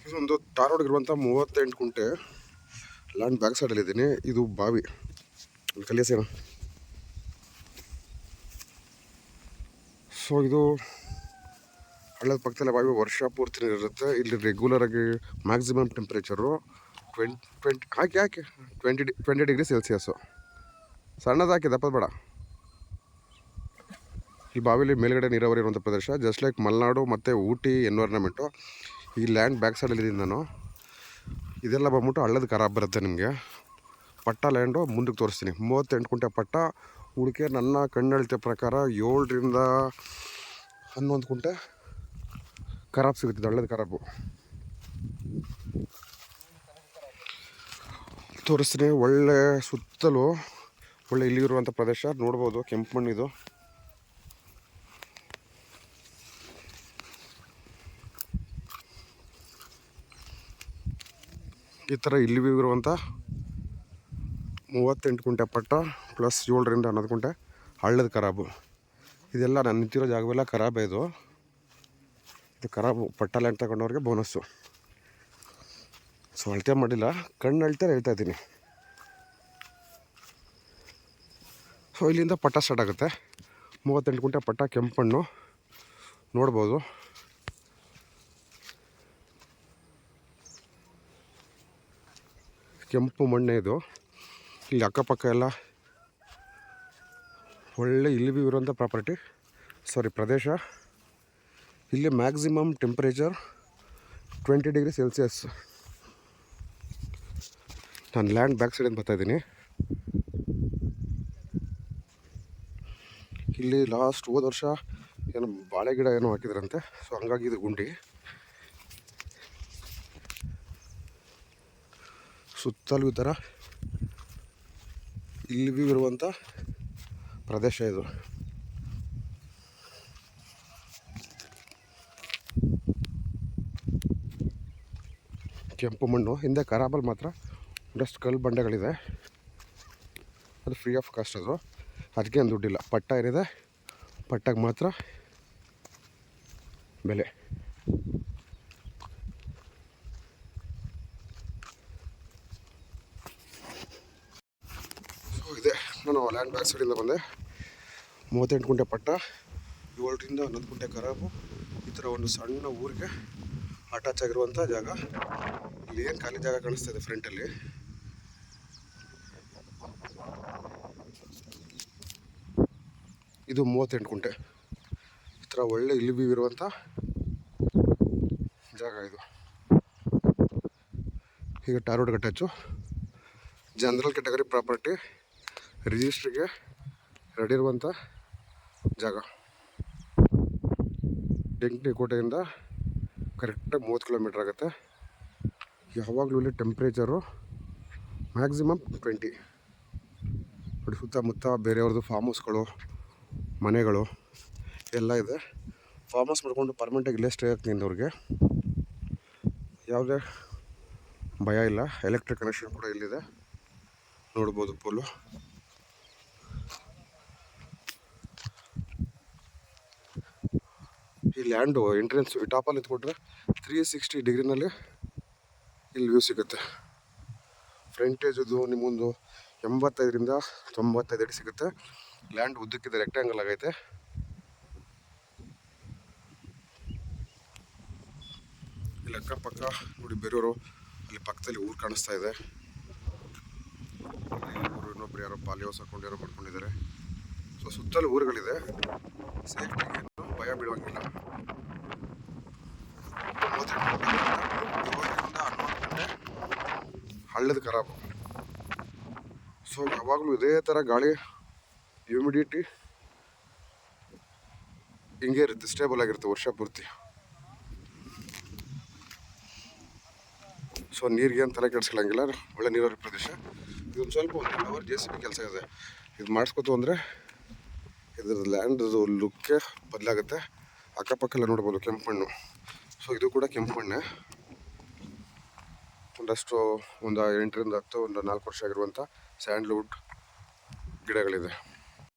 ಇದೊಂದು tar road ಇರುವಂಥ 38 ಕುಂಟೆ ಲ್ಯಾಂಡ್ ಬ್ಯಾಕ್ ಸೈಡಲ್ಲಿದ್ದೀನಿ. ಇದು ಬಾವಿ ಕಲಿಯಸೇನ. ಸೊ ಇದು ಹಳ್ಳದ ಪಕ್ಕದಲ್ಲೇ ಬಾವಿ ವರ್ಷ ಪೂರ್ತಿ ಇರುತ್ತೆ. ಇಲ್ಲಿ ರೆಗ್ಯುಲರಾಗಿ ಮ್ಯಾಕ್ಸಿಮಮ್ ಟೆಂಪ್ರೇಚರು 20 ಡಿಗ್ರಿ ಸೆಲ್ಸಿಯಸ್ಸು. ಸಣ್ಣದು ಹಾಕಿ ದಪ್ಪದ ಬೇಡ. ಈ ಬಾವಿಲಿ ಮೇಲ್ಗಡೆ ನೀರಾವರಿ ಇರುವಂಥ ಪ್ರದೇಶ, ಜಸ್ಟ್ ಲೈಕ್ ಮಲೆನಾಡು ಮತ್ತು ಊಟಿ ಎನ್ವೈರ್ನಮೆಂಟು. ಈ ಲ್ಯಾಂಡ್ ಬ್ಯಾಕ್ ಸೈಡಲ್ಲಿ ಇದ್ದೀನಿ ನಾನು. ಇದೆಲ್ಲ ಬಂದ್ಬಿಟ್ಟು ಹಳ್ಳದ ಖರಾಬ್ ಬರುತ್ತೆ ನಿಮಗೆ. ಪಟ್ಟ ಲ್ಯಾಂಡು ಮುಂದಕ್ಕೆ ತೋರಿಸ್ತೀನಿ. 38 ಕುಂಟೆ ಪಟ್ಟ. ಉಳಿಕೆ ನನ್ನ ಕಣ್ಣಳಿತ ಪ್ರಕಾರ 7ರಿಂದ 11 ಕುಂಟೆ ಖರಾಬ್ ಸಿಗುತ್ತೆ, ಹಳ್ಳದ ಖರಾಬು ತೋರಿಸ್ತೀನಿ. ಒಳ್ಳೆ ಸುತ್ತಲೂ ಒಳ್ಳೆ ಇಲ್ಲಿರುವಂಥ ಪ್ರದೇಶ ನೋಡ್ಬೋದು. ಕೆಂಪು ಮಣ್ಣಿದು. ಈ ಥರ ಇಲ್ಲಿ ಇರುವಂಥ 38 ಕುಂಟೆ ಪಟ್ಟ ಪ್ಲಸ್ 7ರಿಂದ 11 ಕುಂಟೆ ಹಳ್ಳದ ಖರಾಬು. ಇದೆಲ್ಲ ನಾನು ನಿಂತಿರೋ ಜಾಗವೆಲ್ಲ ಖರಾಬೇ. ಇದು ಖರಾಬು. ಪಟ್ಟ ಲ್ಯಾಂಡ್ ತಗೊಂಡವ್ರಿಗೆ ಬೋನಸ್ಸು. ಸೊ ಅಳತೆ ಮಾಡಿಲ್ಲ, ಕಣ್ಣು ಅಳ್ತಾರೆ ಹೇಳ್ತಾ ಇದ್ದೀನಿ. ಸೊ ಇಲ್ಲಿಂದ ಪಟ್ಟ ಸ್ಟಾರ್ಟ್ ಆಗುತ್ತೆ. 38 ಕುಂಟೆ ಪಟ್ಟ, ಕೆಂಪಣ್ಣು ನೋಡ್ಬೋದು. ಕೆಂಪು ಮಣ್ಣೆ ಇದು. ಇಲ್ಲಿ ಅಕ್ಕಪಕ್ಕ ಎಲ್ಲ ಒಳ್ಳೆ ಇಲ್ಲಿ ಇರುವಂಥ ಪ್ರದೇಶ. ಇಲ್ಲಿ ಮ್ಯಾಕ್ಸಿಮಮ್ ಟೆಂಪ್ರೇಚರ್ 20 ಡಿಗ್ರಿ ಸೆಲ್ಸಿಯಸ್. ನಾನು ಲ್ಯಾಂಡ್ ಬ್ಯಾಕ್ ಸೈಡಿಂದ ಬರ್ತಾಯಿದ್ದೀನಿ. ಇಲ್ಲಿ ಲಾಸ್ಟ್ ಹೋದ ವರ್ಷ ಏನೋ ಬಾಳೆ ಗಿಡ ಏನೋ ಹಾಕಿದ್ರಂತೆ. ಸೊ ಹಂಗಾಗಿ ಇದು ಗುಂಡಿ. ಸುತ್ತಲೂ ಈ ಥರ ಇಲ್ಲಿ ಇರುವಂಥ ಪ್ರದೇಶ ಇದು. ಕೆಂಪು ಮಣ್ಣು. ಹಿಂದೆ ಖರಾಬಲ್ಲಿ ಮಾತ್ರ ಒಂದಷ್ಟು ಕಲ್ಲು ಬಂಡೆಗಳಿದೆ. ಅದು ಫ್ರೀ ಆಫ್ ಕಾಸ್ಟ್. ಅದು ಅದಕ್ಕೆ ಏನು ದುಡ್ಡಿಲ್ಲ. ಪಟ್ಟ ಏನಿದೆ ಪಟ್ಟಾಗ ಮಾತ್ರ ಬೆಲೆ. ಸೊ ಇದೆ, ನಾನು ಲ್ಯಾಂಡ್ ಬ್ಯಾಕ್ ಸೈಡಿಂದ ಬಂದೆ. 38 ಕುಂಟೆ ಪಟ್ಟ, 7ರಿಂದ 11 ಕುಂಟೆ ಖರಾಬು. ಈ ಥರ ಒಂದು ಸಣ್ಣ ಊರಿಗೆ ಅಟ್ಯಾಚ್ ಆಗಿರುವಂಥ ಜಾಗ. ಇಲ್ಲಿ ಏನು ಖಾಲಿ ಜಾಗ ಕಾಣಿಸ್ತಾ ಇದೆ ಫ್ರಂಟಲ್ಲಿ. ಇದು 38 ಕುಂಟೆ. ಈ ಥರ ಒಳ್ಳೆ ಇಲ್ಲಿ ಇರುವಂಥ ಜಾಗ ಇದು. ಈಗ ಟಾರ್ ರೋಡ್ಗೆ ಅಟ್ಯಾಚು. ಜನರಲ್ ಕ್ಯಾಟಗರಿ ಪ್ರಾಪರ್ಟಿ, ರಿಜಿಸ್ಟ್ರಿಗೆ ರೆಡಿ ಇರುವಂಥ ಜಾಗ. ಡೆಂಕನಕೋಟೆಯಿಂದ ಕರೆಕ್ಟಾಗಿ 30 ಕಿಲೋಮೀಟ್ರ್ ಆಗುತ್ತೆ. ಯಾವಾಗಲೂ ಇಲ್ಲಿ ಟೆಂಪ್ರೇಚರು ಮ್ಯಾಕ್ಸಿಮಮ್ 20. ನೋಡಿ ಸುತ್ತಮುತ್ತ ಬೇರೆಯವ್ರದ್ದು ಫಾರ್ಮ್ ಹೌಸ್ಗಳು, ಮನೆಗಳು ಎಲ್ಲ ಇದೆ. ಫಾರ್ಮ್ ಹೌಸ್ ಮಾಡ್ಕೊಂಡು ಪರ್ಮನೆಂಟಾಗಿ ಇಲ್ಲೇ ಸ್ಟೇ ಆಗ್ತೀನಿ ಅವ್ರಿಗೆ. ಯಾವುದೇ ಭಯ ಇಲ್ಲ. ಎಲೆಕ್ಟ್ರಿಕ್ ಕನೆಕ್ಷನ್ ಕೂಡ ಇಲ್ಲಿದೆ, ನೋಡ್ಬೋದು ಪೋಲು. ಈ ಲ್ಯಾಂಡು ಎಂಟ್ರೆನ್ಸ್ ಟಾಪಲ್ಲಿ ನಿಂತ್ಕೊಂಡ್ರೆ 360 ಡಿಗ್ರಿನಲ್ಲಿ ಇಲ್ಲಿ ವ್ಯೂ ಸಿಗುತ್ತೆ. ಫ್ರಂಟೇಜದು ನಿಮ್ಮೊಂದು 85ರಿಂದ 95 ಅಡಿ ಸಿಗುತ್ತೆ. ಲ್ಯಾಂಡ್ ಉದ್ದಕ್ಕಿದೆ, ರೆಕ್ಟ್ಯಾಂಗಲ್ ಆಗೈತೆ. ಇಲ್ಲಿ ಅಕ್ಕಪಕ್ಕ ನೋಡಿ ಬೇರೆಯವರು, ಅಲ್ಲಿ ಪಕ್ಕದಲ್ಲಿ ಊರು ಕಾಣಿಸ್ತಾ ಇದೆ. ಊರು ಇನ್ನೊಬ್ರು ಯಾರೋ ಪಾಲಿ ಹೌಸ್ ಹಾಕೊಂಡು ಮಾಡ್ಕೊಂಡಿದ್ದಾರೆ. ಸೊ ಸುತ್ತಲೂ ಊರುಗಳಿದೆ. ಸೇಫ್ಟಿಗೆ ಭಯ ಬೀಳುವಂಗಿಲ್ಲ. ಹಳ್ಳದ ಖರಾಬು. ಸೊ ಯಾವಾಗಲೂ ಇದೇ ಥರ ಗಾಳಿ, ಹ್ಯೂಮಿಡಿಟಿ ಹಿಂಗೆ ಇರುತ್ತೆ, ಸ್ಟೇಬಲ್ ಆಗಿರುತ್ತೆ ವರ್ಷ ಪೂರ್ತಿ. ಸೊ ನೀರಿಗೆ ಏನು ತಲೆ ಕೆಡಿಸ್ಕೊಳ್ಳಂಗಿಲ್ಲ. ಒಳ್ಳೆ ನೀರಾವರಿ ಪ್ರದೇಶ. ಇದೊಂದು ಸ್ವಲ್ಪ 1 ಅವರ್ JCB ಕೆಲಸ ಇದೆ. ಇದು ಮಾಡಿಸ್ಕೊತು ಅಂದರೆ ಇದ್ರ ಲ್ಯಾಂಡ್ದು ಲುಕ್ಕೇ ಬದಲಾಗುತ್ತೆ. ಅಕ್ಕಪಕ್ಕೆಲ್ಲ ನೋಡ್ಬೋದು ಕೆಂಪಣ್ಣು. ಸೊ ಇದು ಕೂಡ ಕೆಂಪಣ್ಣೆ. ಒಂದಷ್ಟು ಒಂದು 8ರಿಂದ 10, ಒಂದು 4 ವರ್ಷ ಆಗಿರುವಂಥ ಸ್ಯಾಂಡ್ಲ್ವುಡ್ ಗಿಡಗಳಿದೆ.